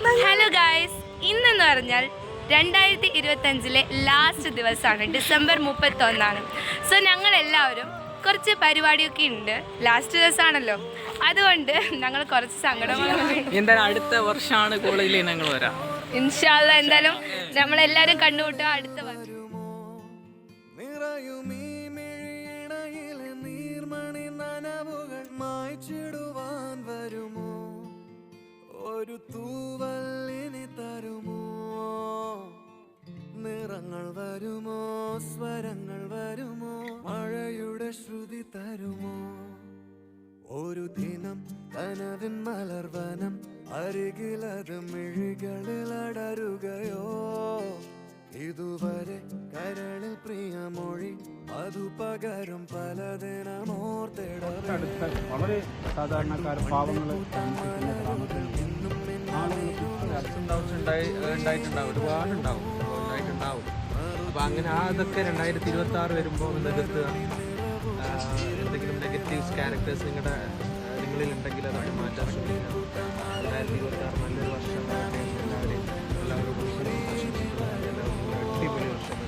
Hello guys, ഇന്നെന്ന് പറഞ്ഞാൽ 2025 last ദിവസമാണ്, December 31. So ഞങ്ങളെല്ലാവരും കുറച്ച് പരിപാടിയൊക്കെ ഉണ്ട്. ലാസ്റ്റ് ദിവസമാണല്ലോ, അതുകൊണ്ട് ഞങ്ങൾ കുറച്ച് സങ്കടങ്ങളൊക്കെ. അടുത്ത വർഷമാണ് കോളേജിൽ ഞങ്ങൾ വരാം. ഇൻഷാ അല്ലാ എന്തായാലും നമ്മളെല്ലാവരും കണ്ടുമുട്ടുക അടുത്ത വർഷം. ഒരു തൂവല്ലിനി തരുമോ, നിറങ്ങൾ വരുമോ, സ്വരങ്ങൾ വരുമോ, മഴയുടെ ശ്രുതി തരുമോ, ഒരു ദിനം കനവിൻ മലർവനം അരികിലത് മിഴികളിൽ അടരുകയോ, ഇതുവരെ കരളിൽ പ്രിയമൊഴി അതു പകരും പലതിനമോർത്തിടവേ. വളരെ സാധാരണക്കാർ പാവങ്ങൾ ഒരുപാടുണ്ടാവും. അപ്പൊ അങ്ങനെ അതൊക്കെ 2026 വരുമ്പോൾ നികത്തുക. എന്തെങ്കിലും നെഗറ്റീവ്സ് ക്യാരക്ടേഴ്സ് നിങ്ങളിൽ ഉണ്ടെങ്കിൽ അതൊക്കെ മാറ്റാൻ ശ്രമിക്കുക. 2026 നല്ലൊരു വർഷം എല്ലാവരോടും അടിപൊളി വർഷം.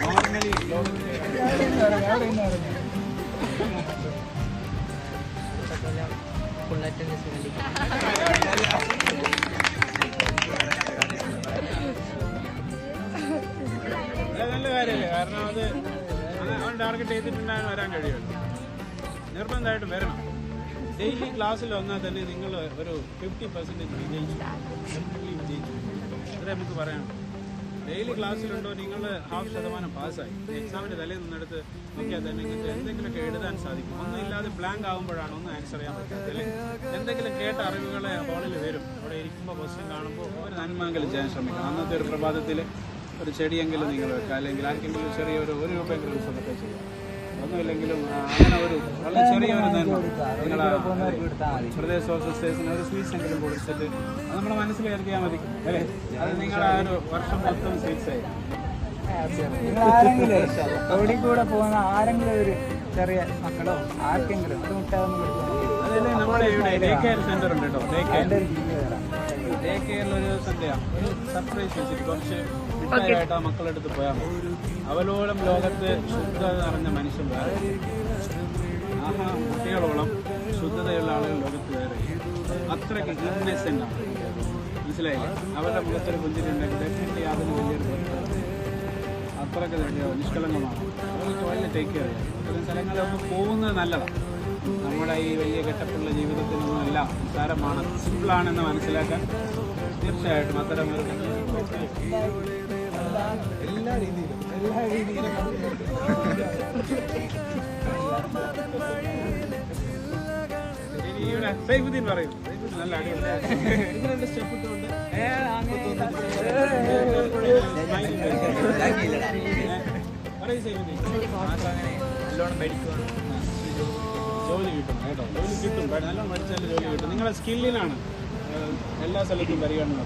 നോർമലി ഫുൾ അറ്റൻഡൻസ് വേണ്ടി നല്ല കാര്യമല്ലേ, കാരണം അത് അവൻ ടാർഗറ്റ് ചെയ്തിട്ടുണ്ടാകാൻ വരാൻ കഴിയുമല്ലോ. നിർബന്ധമായിട്ടും വരണം. ഡെയിലി ക്ലാസ്സിൽ വന്നാൽ തന്നെ നിങ്ങൾ ഒരു 50% വിജയിച്ചു, അത്രേ നമുക്ക് പറയാം. ഡെയിലി ക്ലാസ്സിലുണ്ടോ നിങ്ങൾ 50% പാസ്സായി. എക്സാമിൻ്റെ തലേന്ന് നിന്നെടുത്ത് നോക്കിയാൽ തന്നെ നിങ്ങൾക്ക് എന്തെങ്കിലുമൊക്കെ എഴുതാൻ സാധിക്കും. ഒന്നുമില്ലാതെ ബ്ലാങ്ക് ആകുമ്പോഴാണ് ഒന്നും ആൻസർ ചെയ്യാൻ പറ്റാത്തത്. അല്ലേ, എന്തെങ്കിലും കേട്ട അറിവുകളെ ഹോളിൽ വരും. അവിടെ ഇരിക്കുമ്പോൾ ക്വസ്റ്റ്യൻ കാണുമ്പോൾ ഒരു നന്മയെങ്കിലും ചെയ്യാൻ ശ്രമിക്കണം. അന്നത്തെ ഒരു പ്രഭാതത്തിൽ ഒരു ചെടിയെങ്കിലും നിങ്ങൾ വെക്കുക, അല്ലെങ്കിൽ ആർക്കെങ്കിലും ചെറിയൊരു രൂപയെങ്കിലും സ്വന്തത്തെ ചെയ്യുക. ഒന്നുമില്ലെങ്കിലും അങ്ങനെ ഒരു വളരെ ചെറിയൊരു നന്മ നിങ്ങളെ പ്രദേശ സിസ്റ്റേഴ്സിന് ഒരു സ്വീറ്റ്സ് എങ്കിലും കൊടുത്തിട്ട് അത് നമ്മുടെ മനസ്സിൽ കരുതിയാൽ മതി. അല്ലേ, അത് നിങ്ങളുടെ ആ ഒരു വർഷം മൊത്തം സ്വീറ്റ്സ് ആയി. റോഡിൽ കൂടെ പോകുന്ന ആരെങ്കിലും ഒരു ചെറിയ മക്കളോ ആർക്കെങ്കിലും അത് മുട്ടാകുന്ന അതല്ലേ നമ്മുടെ ഇവിടെ ഡേ കെയർ സെന്റർ ഉണ്ട് കേട്ടോ. ഡേ കെയറിൽ ഒരു സന്ധ്യയാണ് ഒരു സർപ്രൈസ് വെച്ചിട്ട് കുറച്ച് മിഠായിട്ട് ആ മക്കളെടുത്ത് പോയാൽ മതി. അവലോളം ലോകത്ത് ശുദ്ധത നിറഞ്ഞ മനുഷ്യൻ വേറെ, കുട്ടികളോളം ശുദ്ധതയുള്ള ആളുകൾ ലോകത്ത് വേറെ. അത്രയ്ക്ക് ഇന്നസെന്റ് ആണ്, മനസ്സിലായില്ലേ? അവരുടെ മുഖത്തൊരു പുഞ്ചിരിയുണ്ടെങ്കിൽ ഡെഫിനറ്റ്ലി അതിന് വലിയൊരു അത്രയ്ക്ക് നിഷ്കളങ്കമാണ്. അവർക്ക് വലിയ ടേക്ക് കെയർ ചെയ്യാം. അത്തരം സ്ഥലങ്ങളിലൊക്കെ പോകുന്നത് നല്ലതാണ്. നമ്മുടെ ഈ വലിയ കെട്ടപ്പുള്ള ജീവിതത്തിനൊന്നും എല്ലാം നിസ്സാരമാണ്, സിമ്പിളാണെന്ന് മനസ്സിലാക്കാൻ തീർച്ചയായിട്ടും അത്തരം എല്ലാ രീതിയിലും ഇവിടെ സൈഫുദ്ദീൻ പറയും. നല്ല അടിപൊളി സ്റ്റെപ്പ് ഇട്ടുകൊണ്ട് നല്ലോണം പഠിക്കുവാണ്, ജോലി കിട്ടും കേട്ടോ. ജോലി കിട്ടും, നല്ലോണം പഠിച്ചാൽ ജോലി കിട്ടും. നിങ്ങളുടെ സ്കില്ലിനാണ് എല്ലാ സ്ഥലത്തും പരിഗണന.